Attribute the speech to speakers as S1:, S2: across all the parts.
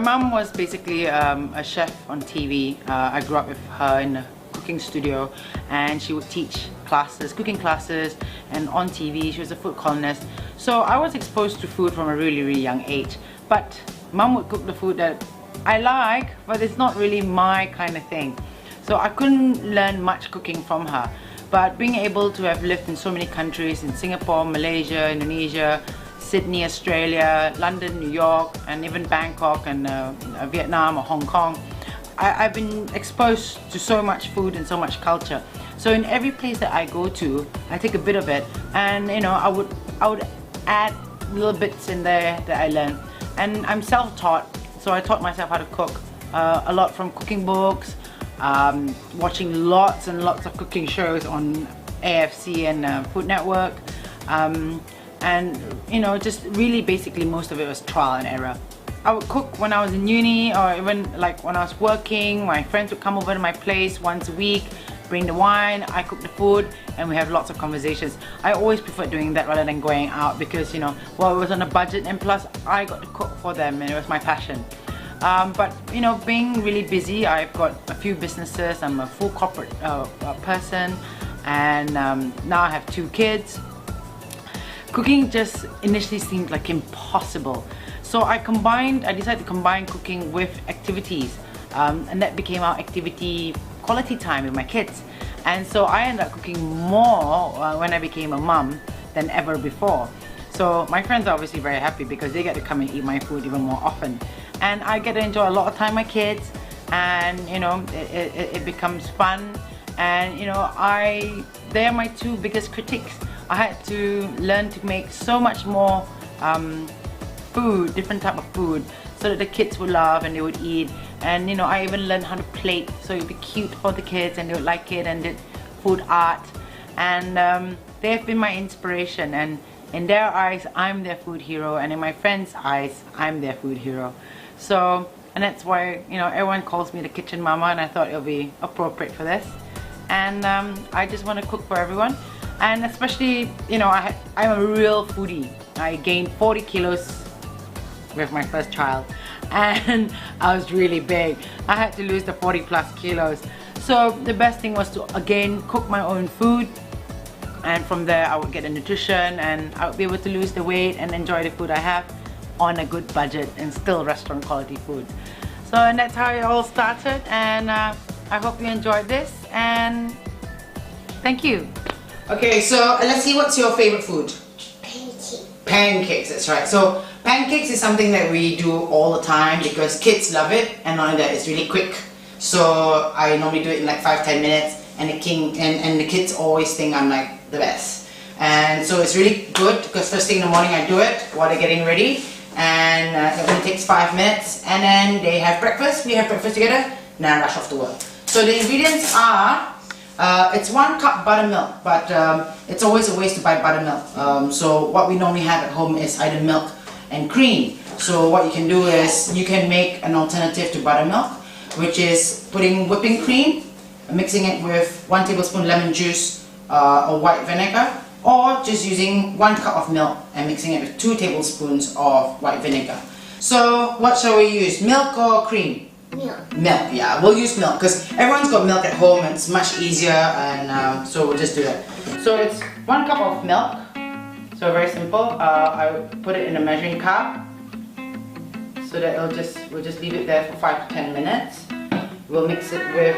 S1: my mom was basically a chef on TV. I grew up with her in a cooking studio, and she would teach classes, cooking classes, and on TV she was a food columnist. So I was exposed to food from a really young age. But mom would cook the food that I like, but it's not really my kind of thing. So I couldn't learn much cooking from her. But being able to have lived in so many countries, in Singapore, Malaysia, Indonesia, Sydney, Australia, London, New York, and even Bangkok and Vietnam or Hong Kong, I've been exposed to so much food and so much culture. So in every place that I go to, I take a bit of it, and you know, I would add little bits in there that I learned. And I'm self-taught, so I taught myself how to cook a lot from cooking books, watching lots and lots of cooking shows on AFC and Food Network. And you know, just really basically most of it was trial and error. I would cook when I was in uni, or even like when I was working. My friends would come over to my place once a week, bring the wine, I cook the food, and we have lots of conversations. I always prefer doing that rather than going out because, you know, well, it was on a budget, and plus I got to cook for them and it was my passion. But you know, being really busy, I've got a few businesses, I'm a full corporate person, and now I have 2 kids. Cooking just initially seemed like impossible. So I decided to combine cooking with activities, and that became our activity quality time with my kids. And so I ended up cooking more when I became a mum than ever before. So my friends are obviously very happy because they get to come and eat my food even more often. And I get to enjoy a lot of time with my kids, and you know, it becomes fun. And you know, they're my 2 biggest critics. I had to learn to make so much more food, different type of food, so that the kids would love and they would eat. And you know, I even learned how to plate so it would be cute for the kids and they would like it, and did food art. And they have been my inspiration, and in their eyes I'm their food hero, and in my friends' eyes I'm their food hero. So, and that's why, you know, everyone calls me the kitchen mama, and I thought it would be appropriate for this. And I just want to cook for everyone. And especially, you know, I'm a real foodie. I gained 40 kilos with my first child, and I was really big. I had to lose the 40+ kilos. So the best thing was to again cook my own food, and from there I would get the nutrition, and I would be able to lose the weight and enjoy the food I have on a good budget, and still restaurant quality food. So, and that's how it all started, and I hope you enjoyed this, and thank you.
S2: Okay, so let's see, what's your favorite food?
S3: Pancake.
S2: Pancakes, that's right. So pancakes is something that we do all the time because kids love it, and not only that, it's really quick. So I normally do it in like 5-10 minutes, and the kids always think I'm like the best. And so it's really good because first thing in the morning I do it while they're getting ready, and it only takes 5 minutes, and then they have breakfast, we have breakfast together, then I rush off to work. So the ingredients are, it's 1 cup buttermilk, but it's always a waste to buy buttermilk. So what we normally have at home is either milk and cream. So what you can do is you can make an alternative to buttermilk, which is putting whipping cream, mixing it with 1 tablespoon lemon juice or white vinegar, or just using 1 cup of milk and mixing it with 2 tablespoons of white vinegar. So what shall we use, milk or cream?
S3: Milk.
S2: Milk, yeah, we'll use milk because everyone's got milk at home and it's much easier, and so we'll just do that. So it's 1 cup of milk, so very simple. I would put it in a measuring cup so that we'll just leave it there for 5 to 10 minutes. We'll mix it with,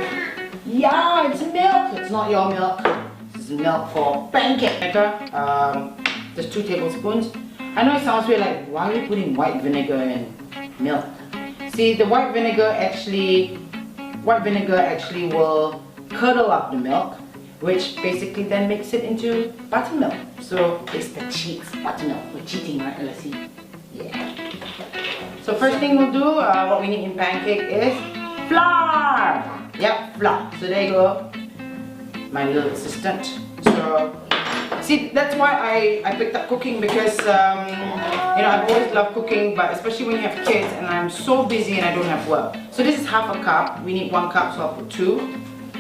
S2: yeah, it's milk, it's not your milk. This is milk for pancake. Just 2 tablespoons. I know it sounds weird, like why are you putting white vinegar in milk? See, the white vinegar actually will curdle up the milk, which basically then makes it into buttermilk. So it's the cheap buttermilk. We're cheating, right, Leslie? Yeah. So first thing we'll do, what we need in pancake is flour. Yep, flour. So there you go, my little assistant. So see, that's why I picked up cooking, because you know, I've always loved cooking, but especially when you have kids and I'm so busy and I don't have work. So this is half a cup. We need 1 cup, so I'll put 2.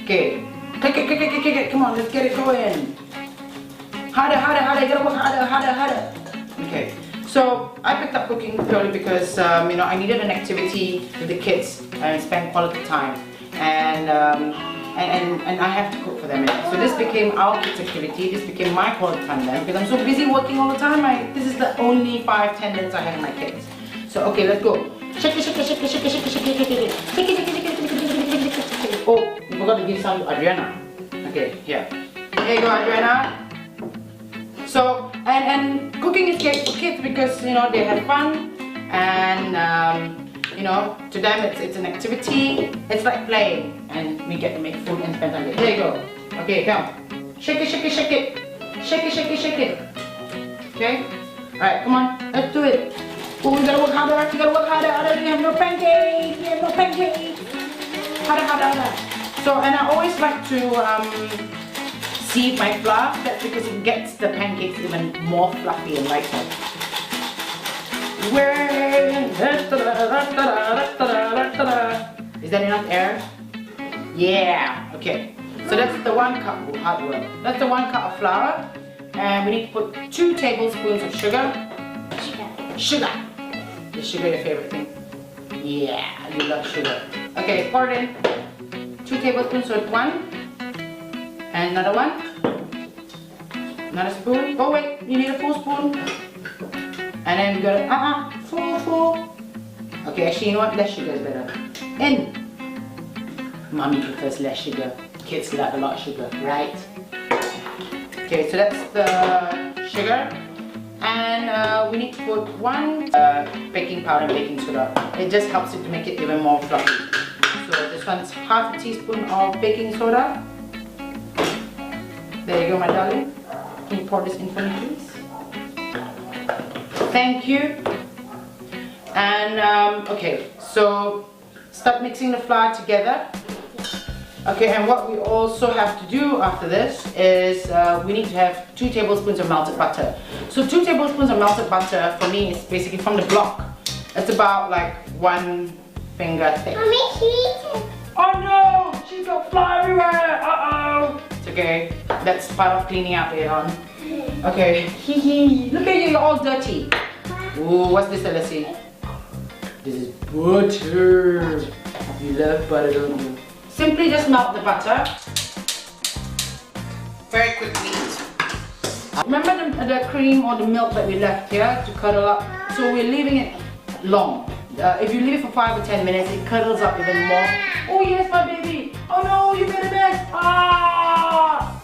S2: Okay. Come on, let's get it going. Harder, get it work harder. Okay.
S1: So I picked up cooking purely because you know, I needed an activity with the kids and spend quality time, and I have to cook for them. So this became our kids' activity. This became my quality time then, because I'm so busy working all the time. This is the only 5-10 minutes I have with my kids. So okay, let's go. Shake it, shake it, shake it, shake it, shake it, shake it, shake it, shake it, shake it, shake it, shake it. Oh, you forgot to give some to Adriana. Okay, here. Here you go, Adriana. So, and cooking is great for kids because, you know, they have fun, and you know, to them it's an activity. It's like playing, and we get to make food and spend time with it. There you go. Okay, come. Shake it, shake it, shake it. Shake it, shake it, shake it. Okay? Alright, come on, let's do it. Oh, you gotta work harder, you gotta work harder. You have no pancakes, you have no pancakes. Harder, harder, harder. So, and I always like to sieve my flour. That's because it gets the pancakes even more fluffy and lighter. Is that enough air? Yeah. Okay. So that's the 1 cup of hard work. That's the 1 cup of flour, and we need to put 2 tablespoons of sugar. Sugar. Is sugar your favorite thing? Yeah, you love sugar. Okay, pour it in. 2 tablespoons, so 1. And another 1. Another spoon. Oh wait, you need a full spoon. And then we got full. Okay, actually, you know what? Less sugar is better. In. Mommy prefers less sugar. Kids like a lot of sugar, right? Okay, so that's the sugar. And we need to put 1 baking powder and baking soda. It just helps it to make it even more fluffy. So this one's half a teaspoon of baking soda. There you go, my darling. Can you pour this in for me, please? Thank you. And okay, so start mixing the flour together. Okay, and what we also have to do after this is we need to have 2 tablespoons of melted butter. So 2 tablespoons of melted butter for me is basically from the block. It's about like 1 finger thick.
S3: Mommy,
S1: oh no! She's got flour everywhere! Uh-oh! It's okay. That's part of cleaning up later on. Okay. Look at you, you're all dirty. Ooh, what's this, Alessi? This is butter. You love butter, don't you? Simply just melt the butter.
S2: Very quickly.
S1: Remember the cream or the milk that we left here to curdle up? So we're leaving it long. If you leave it for 5 or 10 minutes, it curdles up even more. Oh yes, my baby. Oh no, you made a mess. Ah!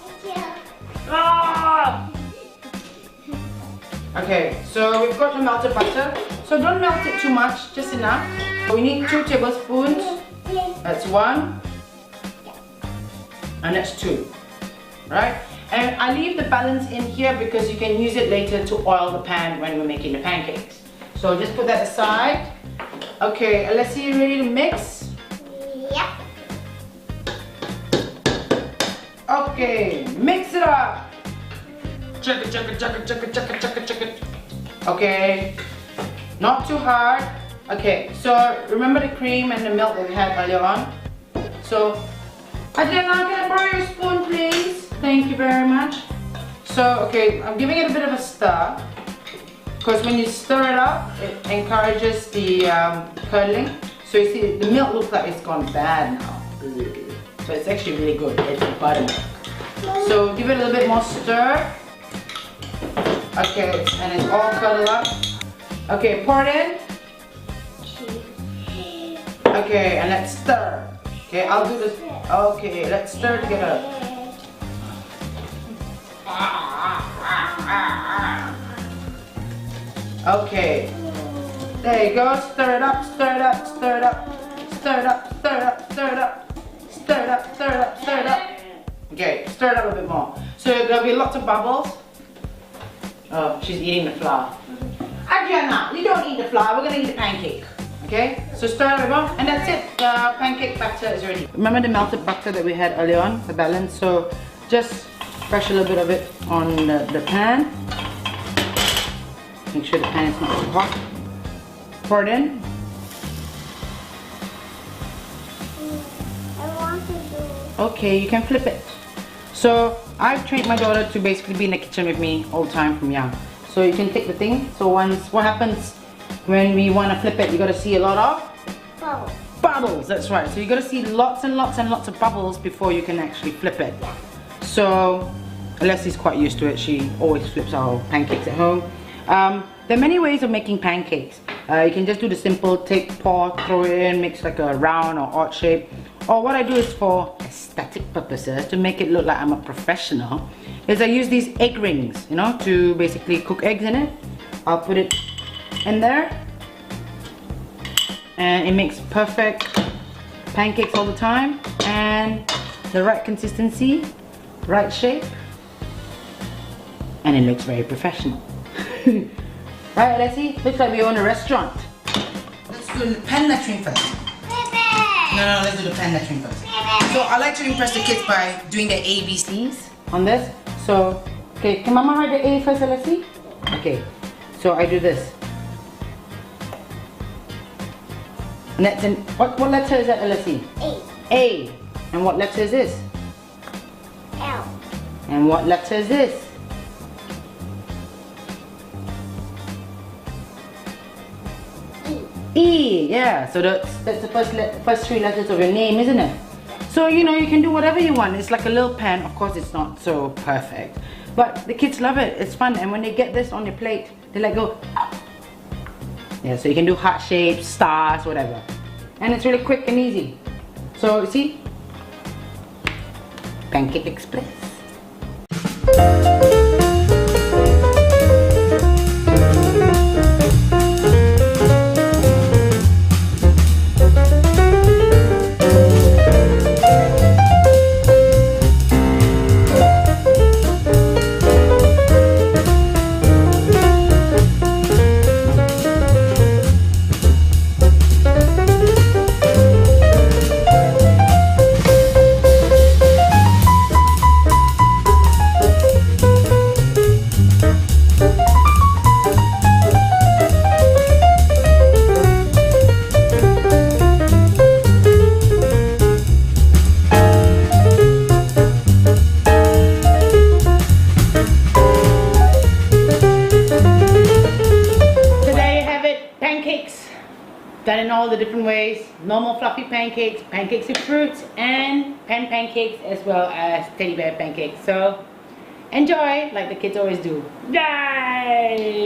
S1: Ah! Okay, so we've got the melted butter. So don't melt it too much, just enough. We need 2 tablespoons. That's 1. And that's 2. Right? And I leave the balance in here because you can use it later to oil the pan when we're making the pancakes. So just put that aside. Okay, Alessi, you ready to mix?
S3: Yeah.
S1: Okay, mix it up. Check it, check it, check it, check it, check it, check it, check it. Okay, not too hard. Okay, so remember the cream and the milk that we had earlier on? So, Adriana, can I borrow your spoon, please? Thank you very much. So, okay, I'm giving it a bit of a stir. Because when you stir it up, it encourages the curdling. So you see, the milk looks like it's gone bad now. But it's actually really good. It's buttermilk. So give it a little bit more stir. Okay, and it's all curdled up. Okay, pour it in. Okay, and let's stir. Okay, I'll do this. Okay, let's stir together. Okay, there you go. Stir it up, stir it up, stir it up, stir it up, stir it up, stir it up, stir it up, stir it up, stir it up. Okay, stir it up a bit more. So there'll be lots of bubbles. Oh, she's eating the flour. Adriana, you don't eat the flour. We're gonna eat the pancake. Okay, so stir it a bit more, and that's it. The pancake batter is ready. Remember the melted butter that we had earlier on, the balance? So just brush a little bit of it on the pan. Make sure the pan is not too hot. Pour it in.
S3: I want to do.
S1: Okay, you can flip it. So I've trained my daughter to basically be in the kitchen with me all the time from young. So you can take the thing. So what happens when we want to flip it? You got to see a lot of
S3: Bubbles.
S1: bubbles. That's right. So you got to see lots and lots and lots of bubbles before you can actually flip it. So Alessi's quite used to it. She always flips our pancakes at home. There are many ways of making pancakes. You can just do the simple take, pour, throw it in, makes like a round or odd shape. Or what I do is for aesthetic purposes, to make it look like I'm a professional, is I use these egg rings, you know, to basically cook eggs in it. I'll put it in there and it makes perfect pancakes all the time, and the right consistency, right shape, and it looks very professional. Right, Alessi? Looks like we own a restaurant.
S2: Let's do the pen lettering first. No, let's do the pen lettering first. So I like to impress the kids by doing their ABCs.
S1: On this. So, okay, can Mama write the A first, Alessi? Okay, so I do this. And that's in, what letter is that, Alessi?
S3: A.
S1: A. And what letter is this?
S3: L.
S1: And what letter is this? E. Yeah, so that's the first three letters of your name, isn't it? So, you know, you can do whatever you want. It's like a little pen. Of course, it's not so perfect, but the kids love it. It's fun, and when they get this on your plate, they like go. Yeah, so you can do heart shapes, stars, whatever, and it's really quick and easy. So, you see, Pancake Express. Done in all the different ways. Normal fluffy pancakes, pancakes with fruits, and pen pancakes, as well as teddy bear pancakes. So enjoy like the kids always do. Yay!